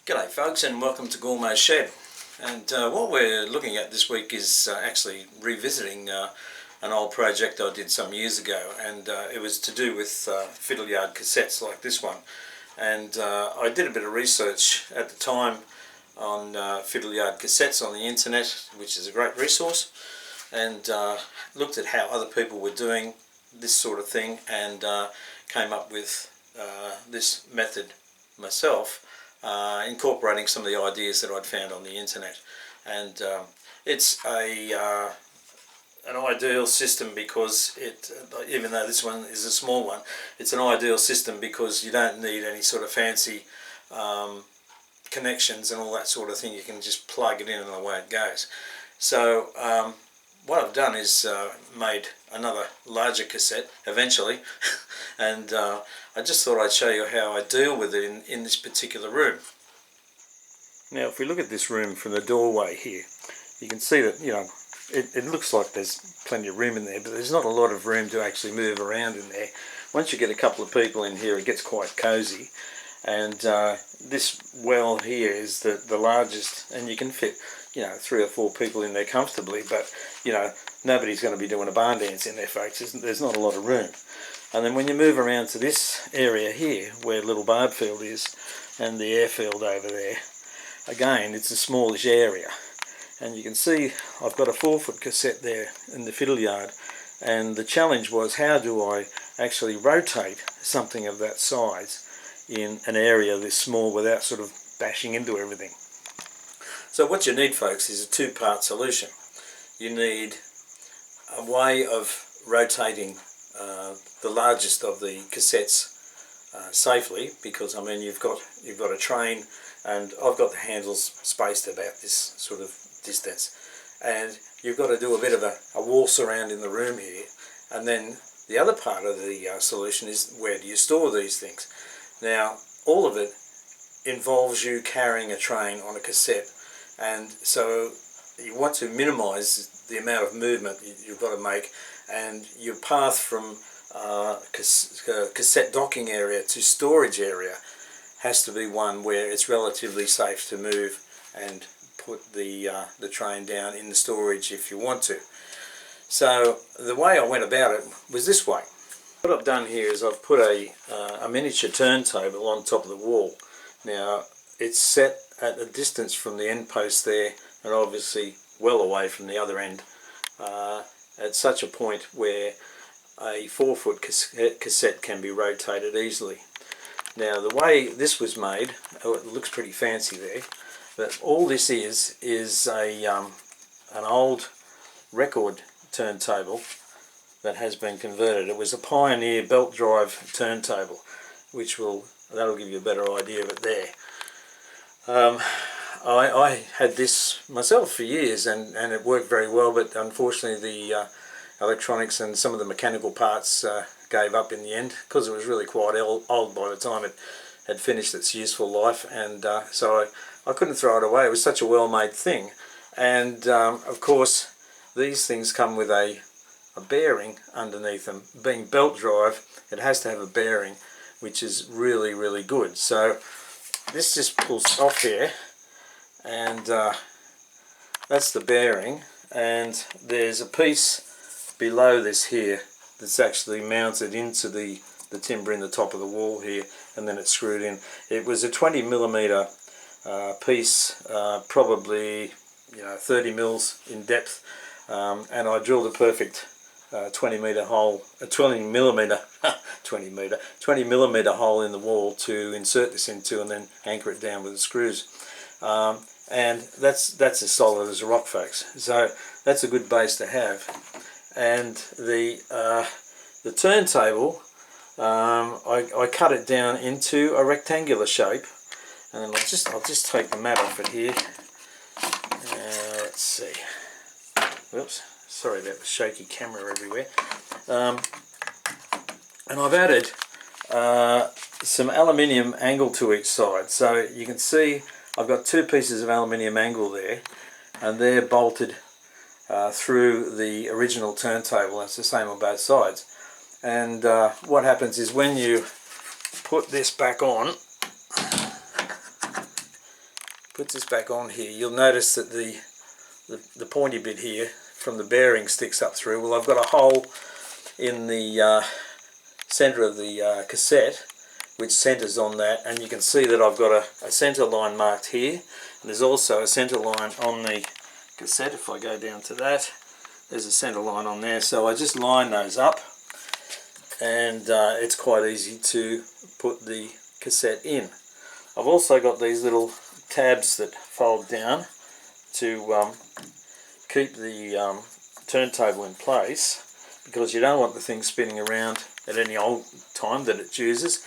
G'day folks, and welcome to Gormo's Shed. And what we're looking at this week is actually revisiting an old project I did some years ago, and it was to do with Fiddleyard cassettes like this one. And I did a bit of research at the time on Fiddleyard cassettes on the internet, which is a great resource, and looked at how other people were doing this sort of thing, and came up with this method myself, incorporating some of the ideas that I'd found on the internet. And it's an ideal system because it, even though this one is a small one, it's an ideal system because you don't need any sort of fancy connections and all that sort of thing. You can just plug it in and away it goes. So what I've done is made another larger cassette eventually, and I just thought I'd show you how I deal with it in this particular room. Now if we look at this room from the doorway here, you can see that, you know, it looks like there's plenty of room in there, but there's not a lot of room to actually move around in there. Once you get a couple of people in here, it gets quite cozy. And this well here is the largest, and you can fit, you know, 3 or 4 people in there comfortably, but you know, nobody's going to be doing a barn dance in there, folks. There's not a lot of room. And then when you move around to this area here where Little Barb Field is and the airfield over there, again it's a smallish area, and you can see I've got a 4-foot cassette there in the fiddle yard, and the challenge was, how do I actually rotate something of that size in an area this small without sort of bashing into everything. So what you need, folks, is a 2-part solution. You need a way of rotating the largest of the cassettes safely, because I mean you've got a train, and I've got the handles spaced about this sort of distance, and you've got to do a bit of a waltz around in the room here. And then the other part of the solution is, where do you store these things? Now all of it involves you carrying a train on a cassette, and so you want to minimize the amount of movement you've got to make, and your path from cassette docking area to storage area has to be one where it's relatively safe to move and put the train down in the storage if you want to. So the way I went about it was this way. What I've done here is I've put a miniature turntable on top of the wall. Now it's set at a distance from the end post there, and obviously well away from the other end, at such a point where a 4-foot cassette can be rotated easily. Now the way this was made, oh, it looks pretty fancy there, but all this is an old record turntable that has been converted. It was a Pioneer belt drive turntable, that'll give you a better idea of it there. I had this myself for years, and it worked very well, but unfortunately the electronics and some of the mechanical parts gave up in the end, because it was really quite old by the time it had finished its useful life, and so I couldn't throw it away. It was such a well-made thing. And of course these things come with a bearing underneath them. Being belt drive, it has to have a bearing, which is really, really good. So this just pulls off here, and that's the bearing, and there's a piece below this here that's actually mounted into the timber in the top of the wall here, and then it's screwed in. It was a 20mm piece, probably 30 mils in depth, and I drilled a perfect 20 millimeter hole in the wall to insert this into, and then anchor it down with the screws. And that's as solid as a rock, folks. So that's a good base to have. And the turntable, I cut it down into a rectangular shape, and then I'll just take the mat off it here. Let's see. Whoops. Sorry about the shaky camera everywhere. And I've added some aluminium angle to each side. So you can see I've got 2 pieces of aluminium angle there, and they're bolted through the original turntable. It's the same on both sides. And what happens is, when you put this back on, put this back on here, you'll notice that the pointy bit here from the bearing sticks up through. Well, I've got a hole in the center of the cassette which centers on that, and you can see that I've got a center line marked here, and there's also a center line on the cassette. If I go down to that, there's a center line on there, so I just line those up, and it's quite easy to put the cassette in. I've also got these little tabs that fold down to keep the turntable in place, because you don't want the thing spinning around at any old time that it chooses.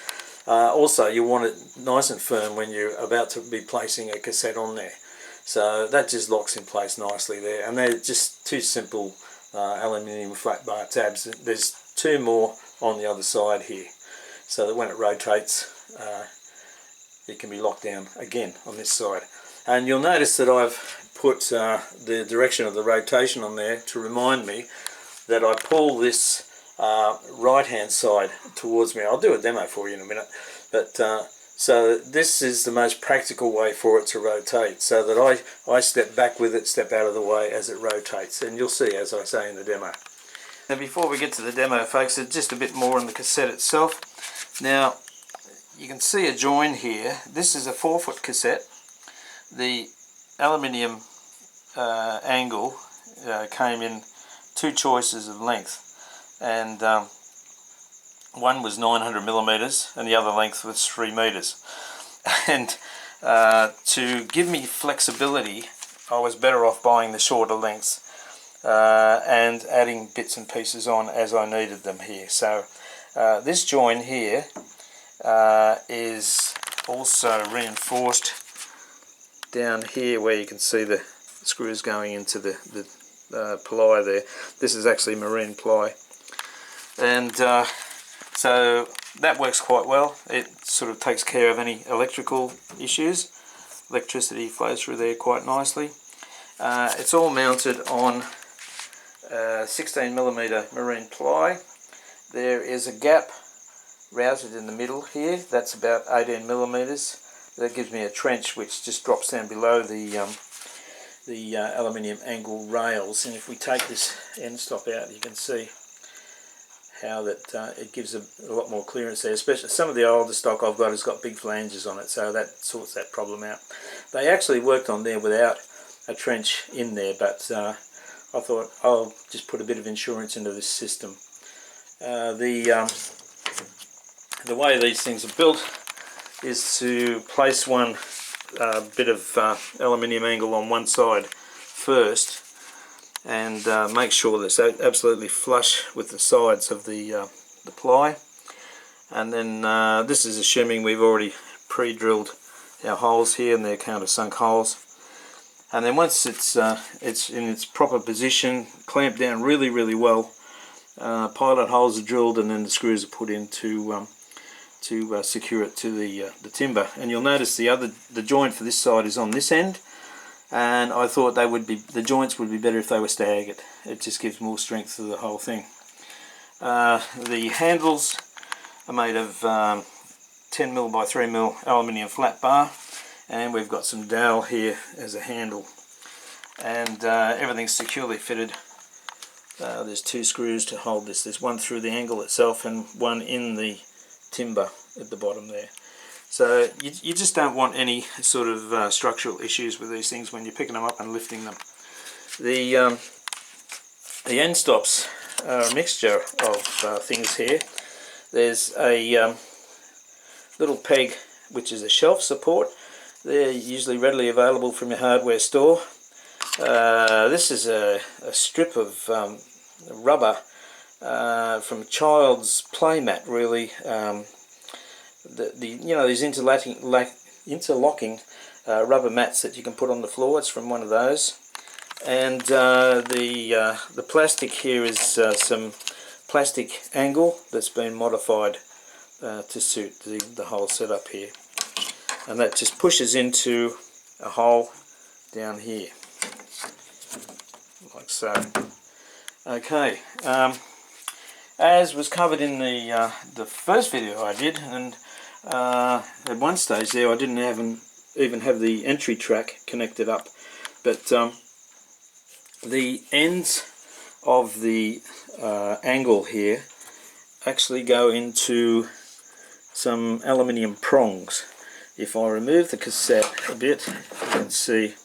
Also, you want it nice and firm when you're about to be placing a cassette on there. So that just locks in place nicely there, and they're just two simple aluminium flat bar tabs. There's two more on the other side here, so that when it rotates it can be locked down again on this side. And you'll notice that I've put the direction of the rotation on there to remind me that I pull this right hand side towards me. I'll do a demo for you in a minute, but so this is the most practical way for it to rotate, so that I step back with it, step out of the way as it rotates, and you'll see as I say in the demo. Now before we get to the demo, folks, just a bit more on the cassette itself. Now you can see a join here. This is a 4-foot cassette. The aluminium angle came in two choices of length, and one was 900 millimeters and the other length was 3 meters. And to give me flexibility, I was better off buying the shorter lengths and adding bits and pieces on as I needed them here. So this join here is also reinforced down here, where you can see the screws going into the ply there. This is actually marine ply, and so that works quite well. It sort of takes care of any electrical issues. Electricity flows through there quite nicely. It's all mounted on 16mm marine ply. There is a gap routed in the middle here. That's about 18mm. That gives me a trench which just drops down below the aluminium angle rails, and if we take this end stop out, you can see how that it gives a lot more clearance there. Especially some of the older stock I've got has got big flanges on it, so that sorts that problem out. They actually worked on there without a trench in there, but I thought I'll just put a bit of insurance into this system. The way these things are built is to place one bit of aluminium angle on one side first, and make sure that it's absolutely flush with the sides of the ply. And then this is assuming we've already pre-drilled our holes here, and they're countersunk holes. And then once it's in its proper position, clamped down really well, pilot holes are drilled, and then the screws are put in to secure it to the timber. And you'll notice the joint for this side is on this end, and I thought the joints would be better if they were staggered. It just gives more strength to the whole thing. The handles are made of 10mm by 3mm aluminium flat bar, and we've got some dowel here as a handle, and everything's securely fitted. There's two screws to hold this. There's one through the angle itself and one in the timber at the bottom there. So you just don't want any sort of structural issues with these things when you're picking them up and lifting them. The end stops are a mixture of things here. There's a little peg which is a shelf support. They're usually readily available from your hardware store. This is a strip of rubber from a child's play mat, really. These interlocking rubber mats that you can put on the floor. It's from one of those. And the plastic here is some plastic angle that's been modified to suit the whole setup here, and that just pushes into a hole down here like so. Okay, as was covered in the first video I did, and at one stage there I didn't even have the entry track connected up, but the ends of the angle here actually go into some aluminium prongs. If I remove the cassette a bit, you can see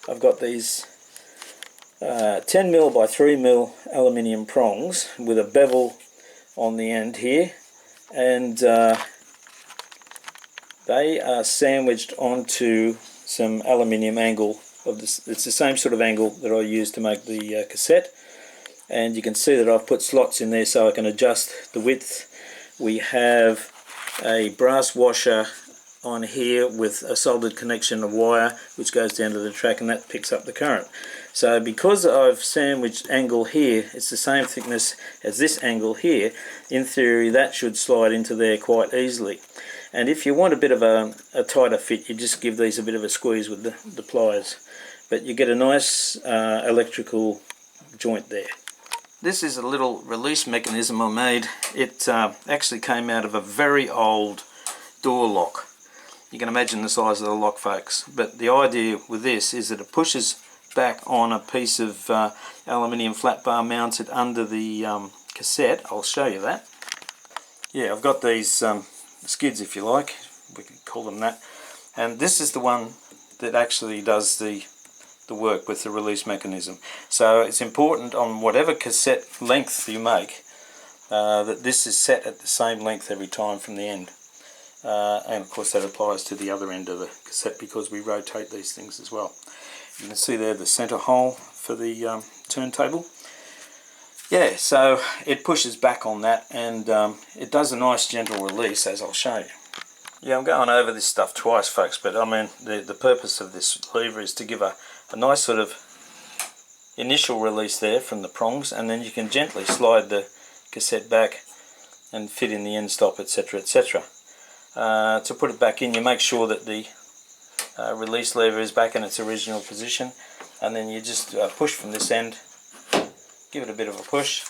I've got these 10mm by 3mm aluminium prongs with a bevel on the end here, and they are sandwiched onto some aluminium angle of this. It's the same sort of angle that I use to make the cassette, and you can see that I've put slots in there so I can adjust the width. We have a brass washer on here with a soldered connection of wire which goes down to the track, and that picks up the current. So because I've sandwiched angle here, it's the same thickness as this angle here, in theory that should slide into there quite easily. And if you want a bit of a tighter fit, you just give these a bit of a squeeze with the pliers, but you get a nice electrical joint there. This is a little release mechanism I made. It actually came out of a very old door lock. You can imagine the size of the lock, folks, but the idea with this is that it pushes back on a piece of aluminium flat bar mounted under the cassette. I'll show you that. Yeah, I've got these skids, if you like, we can call them that, and this is the one that actually does the work with the release mechanism. So it's important on whatever cassette length you make that this is set at the same length every time from the end. And of course that applies to the other end of the cassette because we rotate these things as well. You can see there the center hole for the turntable. Yeah, so it pushes back on that, and it does a nice gentle release, as I'll show you. Yeah, I'm going over this stuff twice, folks, but I mean the purpose of this lever is to give a nice sort of initial release there from the prongs, and then you can gently slide the cassette back and fit in the end stop, etc, etc. To put it back in, you make sure that the release lever is back in its original position, and then you just push from this end, give it a bit of a push,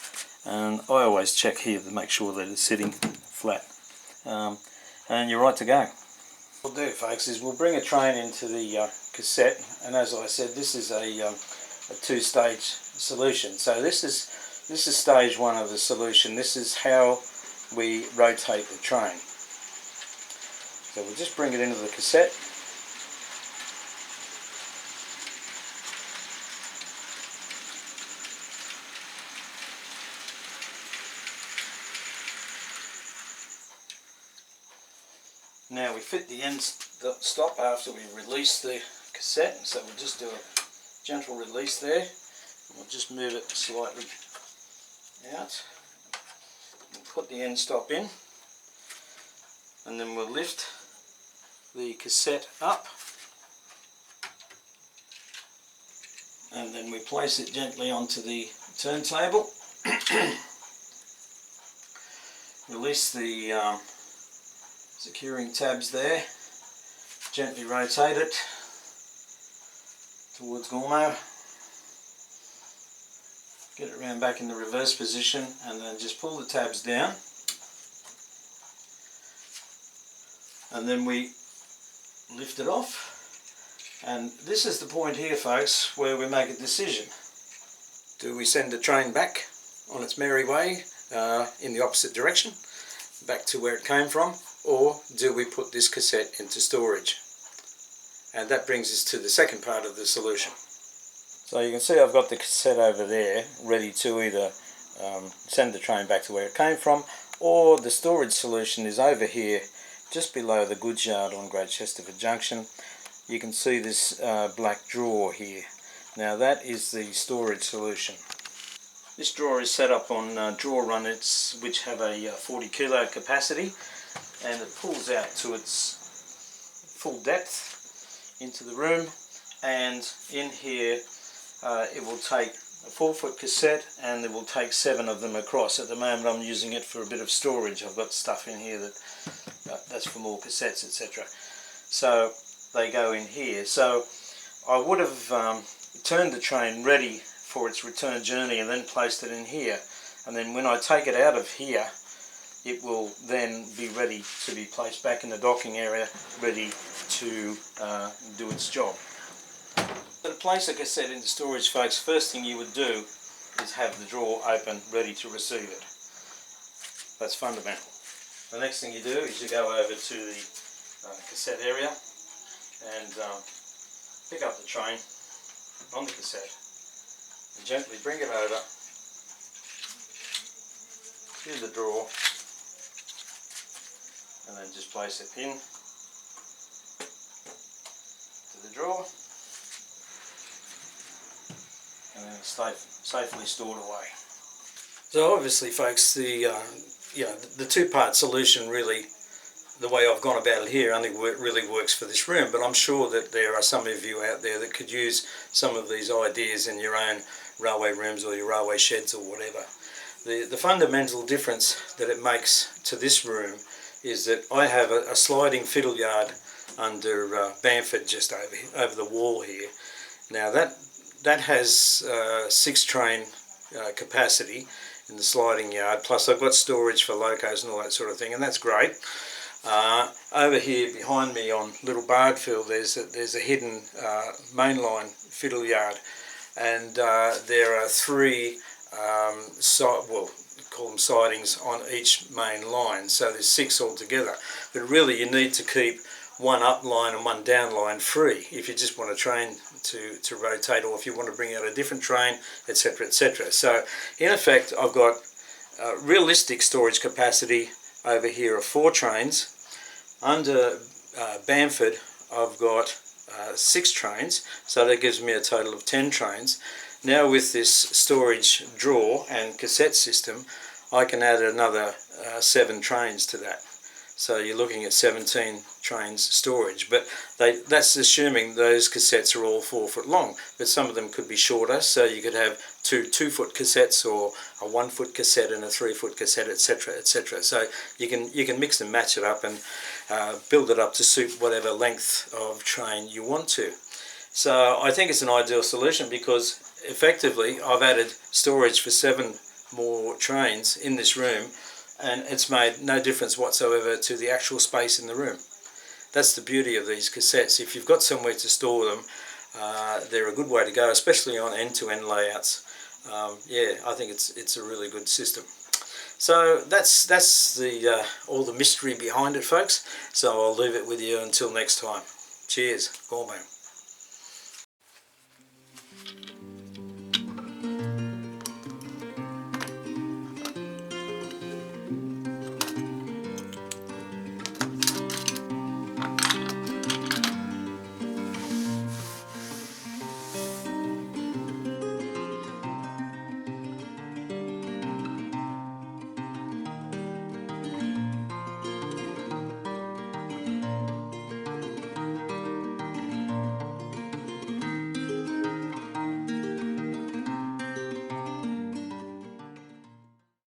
and I always check here to make sure that it's sitting flat, and you're right to go. What we'll do, folks, is we'll bring a train into the cassette, and as I said, this is a two-stage solution. So this is stage one of the solution. This is how we rotate the train. So we'll just bring it into the cassette. Now we fit the end stop after we release the cassette, so we'll just do a gentle release there. We'll just move it slightly out. We'll put the end stop in, and then we'll lift the cassette up, and then we place it gently onto the turntable. Release the securing tabs there, gently rotate it towards Gormo, get it round back in the reverse position, and then just pull the tabs down, and then we lift it off. And this is the point here, folks, where we make a decision. Do we send the train back on its merry way in the opposite direction, back to where it came from, or do we put this cassette into storage? And that brings us to the second part of the solution. So you can see I've got the cassette over there ready to either send the train back to where it came from, or the storage solution is over here just below the goods yard on Great Chesterford Junction. You can see this black drawer here. Now that is the storage solution. This drawer is set up on drawer runners which have a 40 kilo capacity, and it pulls out to its full depth into the room, and in here it will take a 4-foot cassette, and it will take 7 of them across. At the moment I'm using it for a bit of storage. I've got stuff in here that's for more cassettes, etc. So they go in here. So I would have turned the train ready for its return journey and then placed it in here, and then when I take it out of here, it will then be ready to be placed back in the docking area, ready to do its job. So to place a cassette into storage, folks, first thing you would do is have the drawer open, ready to receive it. That's fundamental. The next thing you do is you go over to the cassette area and pick up the train on the cassette and gently bring it over to the drawer, and then just place it in to the drawer, and then it's safely stored away. So obviously, folks, the two-part solution, really, the way I've gone about it here, only really works for this room, but I'm sure that there are some of you out there that could use some of these ideas in your own railway rooms or your railway sheds or whatever. The fundamental difference that it makes to this room is that I have a sliding Fiddleyard under Bamford just over the wall here. Now that has 6 train capacity in the sliding yard, plus I've got storage for locos and all that sort of thing, and that's great. Over here behind me on Little Bardfield there's a hidden mainline Fiddleyard, and there are 3 call them sidings on each main line, so there's 6 altogether. But really you need to keep one up line and one down line free if you just want a train to rotate, or if you want to bring out a different train, etc, etc. So in effect I've got realistic storage capacity over here of 4 trains. Under Bamford I've got 6 trains, so that gives me a total of 10 trains. Now with this storage drawer and cassette system, I can add another 7 trains to that. So you're looking at 17 trains storage, but that's assuming those cassettes are all 4 foot long, but some of them could be shorter, so you could have 2 2-foot cassettes, or a 1-foot cassette and a 3-foot cassette, etc, etc. So you can mix and match it up and build it up to suit whatever length of train you want to. So I think it's an ideal solution, because effectively I've added storage for 7 more trains in this room, and it's made no difference whatsoever to the actual space in the room. That's the beauty of these cassettes. If you've got somewhere to store them, they're a good way to go, especially on end-to-end layouts. Yeah, I think it's a really good system. So that's the all the mystery behind it, folks. So I'll leave it with you until next time. Cheers, Gormo.